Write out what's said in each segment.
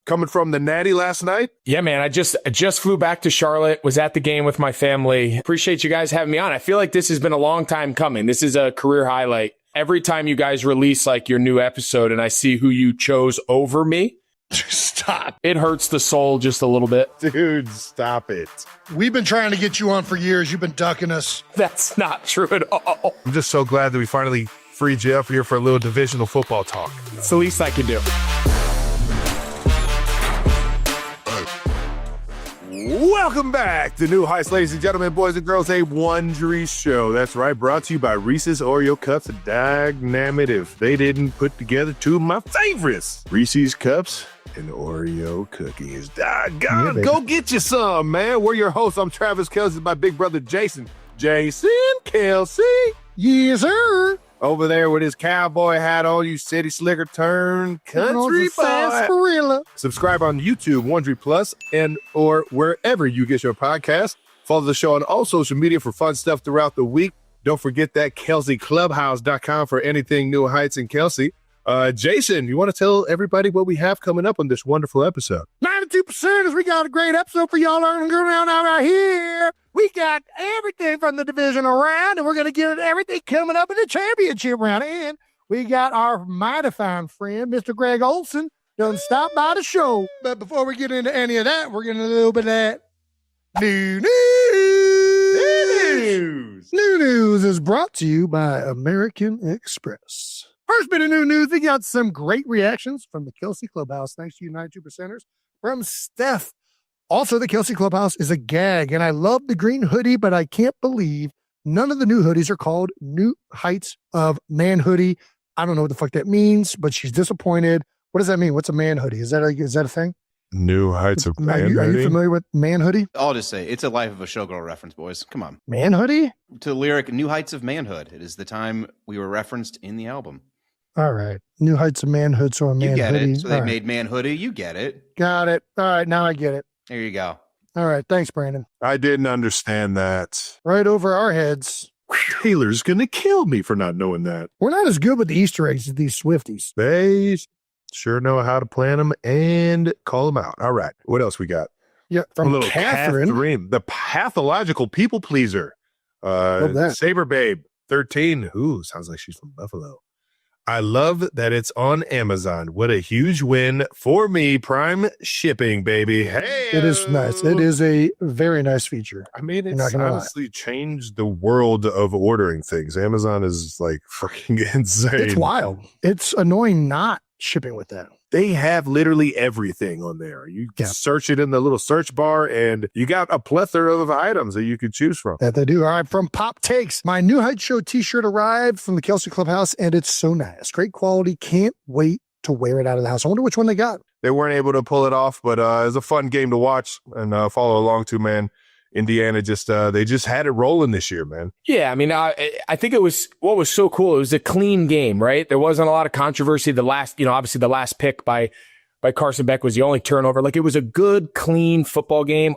coming from the Natty last night? Yeah, man. I just flew back to Charlotte, was at the game with my family. Appreciate you guys having me on. I feel like this has been a long time coming. This is a career highlight. Every time you guys release like your new episode and I see who you chose over me, Stop. it hurts the soul just a little bit. Dude, stop it. We've been trying to get you on for years. You've been ducking us. That's not true at all. I'm just so glad that we finally freed you up here for a little divisional football talk. It's the least I can do. Welcome back to New Heights, ladies and gentlemen, boys and girls, a Wondery show. That's right, brought to you by Reese's Oreo Cups. Dagnammit if they didn't put together two of my favorites, Reese's Cups and Oreo cookies. Doggone, go get you some, man. We're your hosts. I'm Travis Kelce, my big brother Jason. Jason Kelce. Yes, sir. Over there with his cowboy hat on, you city slicker turned country boy. Subscribe on YouTube, Wondery Plus, and or wherever you get your podcast. Follow the show on all social media for fun stuff throughout the week. Don't forget that KelseyClubhouse.com for anything New Heights and Kelce. Jason, you want to tell everybody what we have coming up on this wonderful episode? 92%ers, we got a great episode for y'all learning around right here. We got everything from the divisional round, and we're going to get everything coming up in the championship round. And we got our mighty fine friend, Mr. Greg Olson, done stop by the show. But before we get into any of that, we're getting a little bit of that new news. New news is brought to you by American Express. First bit of new news, we got some great reactions from the Kelce Clubhouse. Thanks to you 92%ers. From Steph. Also, the Kelce Clubhouse is a gag, and I love the green hoodie, but I can't believe none of the new hoodies are called New Heights of Man Hoodie. I don't know what the fuck that means, but she's disappointed. What does that mean? What's a man hoodie? Is that a thing? New Heights of Man Hoodie? Are you familiar with Man Hoodie? I'll just say, it's a Life of a Showgirl reference, boys. Come on. Man Hoodie? To the lyric, New Heights of Manhood. It is the time we were referenced in the album. All right. New Heights of Manhood, so a man hoodie. You get it. So they All made Man Hoodie. You get it. Got it. All right. Now I get it. There you go. All right. Thanks, Brandon. I didn't understand that. Right over our heads. Taylor's going to kill me for not knowing that. We're not as good with the Easter eggs as these Swifties. They sure know how to plan them and call them out. All right. What else we got? Yeah. From Catherine. The pathological people pleaser. Saber Babe, 13. Ooh, sounds like she's from Buffalo. I love that it's on Amazon. What a huge win for me. Prime shipping, baby. Hey, it is nice. It is a very nice feature. I mean, it's honestly changed the world of ordering things. Amazon is like fucking insane. It's wild. It's annoying not shipping with that. They have literally everything on there. You search it in the little search bar, and you got a plethora of items that you could choose from. That they do. All right, from Pop Takes, my New Heights Show t-shirt arrived from the Kelce Clubhouse, and it's so nice. Great quality. Can't wait to wear it out of the house. I wonder which one they got. They weren't able to pull it off, but it was a fun game to watch and follow along to, man. Indiana they just had it rolling this year, man. Yeah, I mean, I think it was what was so cool. It was a clean game, right? There wasn't a lot of controversy. The last, obviously the last pick by Carson Beck was the only turnover. Like, it was a good, clean football game.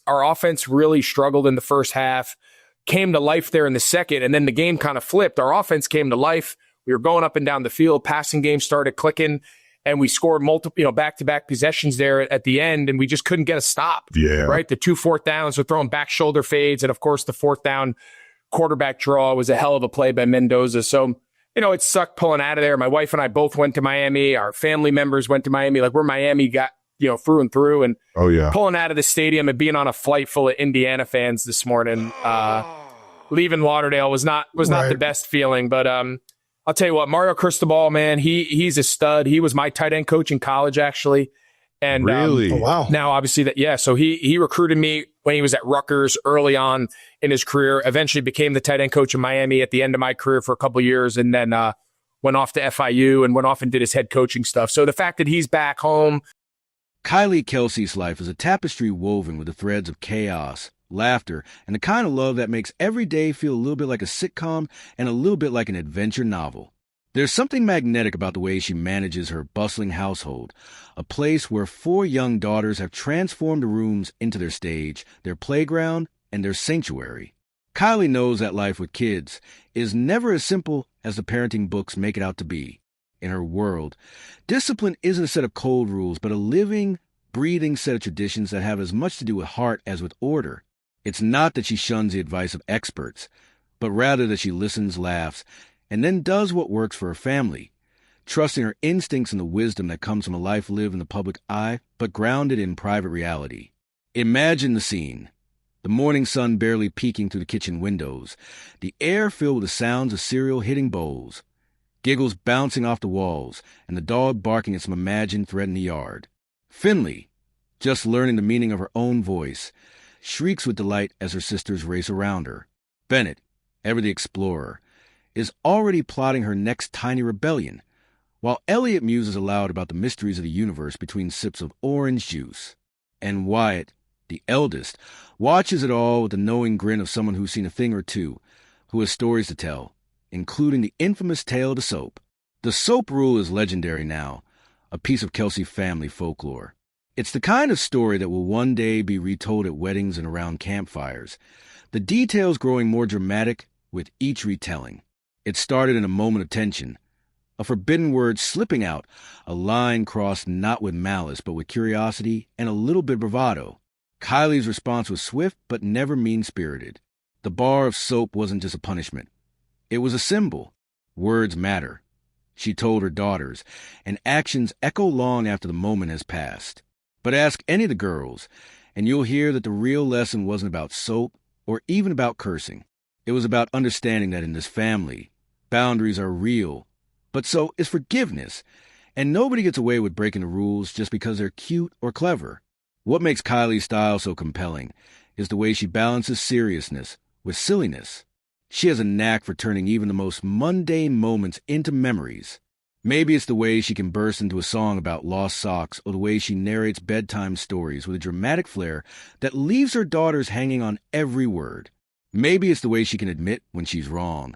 Our offense really struggled in the first half, came to life there in the second, and then the game kind of flipped. Our offense came to life. We were going up and down the field. Passing game started clicking. And we scored multiple, back-to-back possessions there at the end, and we just couldn't get a stop. Yeah. Right? The 2 fourth downs were throwing back shoulder fades, and of course the fourth down quarterback draw was a hell of a play by Mendoza. So, it sucked pulling out of there. My wife and I both went to Miami. Our family members went to Miami. Like, we're Miami got, through and through. And pulling out of the stadium and being on a flight full of Indiana fans this morning, leaving Lauderdale was not the best feeling, but I'll tell you what, Mario Cristobal, man, he's a stud. He was my tight end coach in college, actually. And really? Oh, wow. Now, obviously, so he recruited me when he was at Rutgers early on in his career, eventually became the tight end coach in Miami at the end of my career for a couple of years, and then went off to FIU and went off and did his head coaching stuff. So the fact that he's back home. Kylie Kelce's life is a tapestry woven with the threads of chaos, laughter, and the kind of love that makes every day feel a little bit like a sitcom and a little bit like an adventure novel. There's something magnetic about the way she manages her bustling household, a place where 4 young daughters have transformed the rooms into their stage, their playground, and their sanctuary. Kylie knows that life with kids is never as simple as the parenting books make it out to be. In her world, discipline isn't a set of cold rules, but a living, breathing set of traditions that have as much to do with heart as with order. It's not that she shuns the advice of experts, but rather that she listens, laughs, and then does what works for her family, trusting her instincts and the wisdom that comes from a life lived in the public eye, but grounded in private reality. Imagine the scene. The morning sun barely peeking through the kitchen windows, the air filled with the sounds of cereal hitting bowls, giggles bouncing off the walls, and the dog barking at some imagined threat in the yard. Finley, just learning the meaning of her own voice, shrieks with delight as her sisters race around her. Bennett, ever the explorer, is already plotting her next tiny rebellion, while Elliot muses aloud about the mysteries of the universe between sips of orange juice. And Wyatt, the eldest, watches it all with the knowing grin of someone who's seen a thing or two, who has stories to tell, including the infamous tale of the soap. The soap rule is legendary now, a piece of Kelce family folklore. It's the kind of story that will one day be retold at weddings and around campfires, the details growing more dramatic with each retelling. It started in a moment of tension, a forbidden word slipping out, a line crossed not with malice but with curiosity and a little bit of bravado. Kylie's response was swift but never mean-spirited. The bar of soap wasn't just a punishment. It was a symbol. Words matter, she told her daughters, and actions echo long after the moment has passed. But ask any of the girls, and you'll hear that the real lesson wasn't about soap or even about cursing. It was about understanding that in this family, boundaries are real, but so is forgiveness, and nobody gets away with breaking the rules just because they're cute or clever. What makes Kylie's style so compelling is the way she balances seriousness with silliness. She has a knack for turning even the most mundane moments into memories. Maybe it's the way she can burst into a song about lost socks, or the way she narrates bedtime stories with a dramatic flair that leaves her daughters hanging on every word. Maybe it's the way she can admit when she's wrong,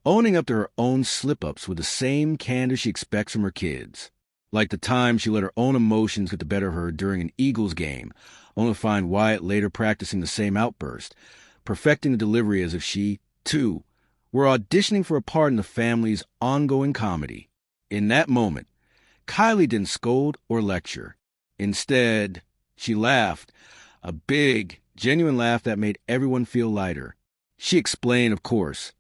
owning up to her own slip-ups with the same candor she expects from her kids. Like the time she let her own emotions get the better of her during an Eagles game, only to find Wyatt later practicing the same outburst, perfecting the delivery as if she, too, were auditioning for a part in the family's ongoing comedy. In that moment, Kylie didn't scold or lecture. Instead, she laughed, a big, genuine laugh that made everyone feel lighter. She explained, of course,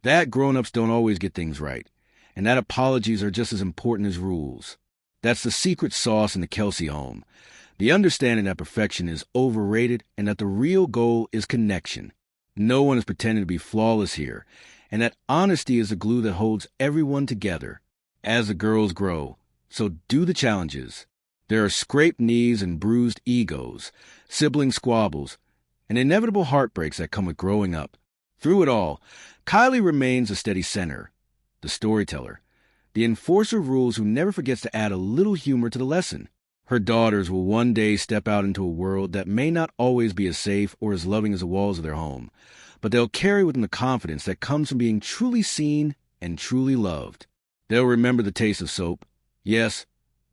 that grown-ups don't always get things right, and that apologies are just as important as rules. That's the secret sauce in the Kelce home, the understanding that perfection is overrated and that the real goal is connection. No one is pretending to be flawless here, and that honesty is the glue that holds everyone together. As the girls grow, so do the challenges. There are scraped knees and bruised egos, sibling squabbles, and inevitable heartbreaks that come with growing up. Through it all, Kylie remains a steady center, the storyteller, the enforcer of rules who never forgets to add a little humor to the lesson. Her daughters will one day step out into a world that may not always be as safe or as loving as the walls of their home, but they'll carry with them the confidence that comes from being truly seen and truly loved. They'll remember the taste of soap, yes,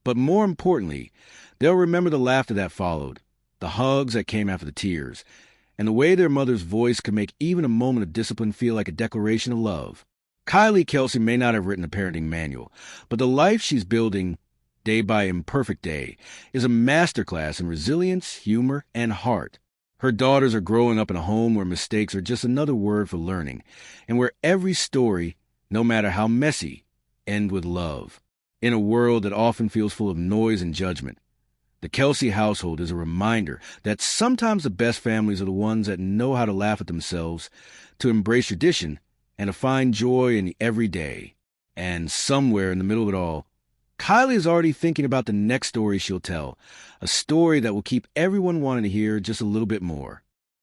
but more importantly, they'll remember the laughter that followed, the hugs that came after the tears, and the way their mother's voice could make even a moment of discipline feel like a declaration of love. Kylie Kelce may not have written a parenting manual, but the life she's building day by imperfect day is a masterclass in resilience, humor, and heart. Her daughters are growing up in a home where mistakes are just another word for learning, and where every story, no matter how messy, ends with love. In a world that often feels full of noise and judgment, the Kelce household is a reminder that sometimes the best families are the ones that know how to laugh at themselves, to embrace tradition, and to find joy in the everyday. And somewhere in the middle of it all, Kylie is already thinking about the next story she'll tell, a story that will keep everyone wanting to hear just a little bit more.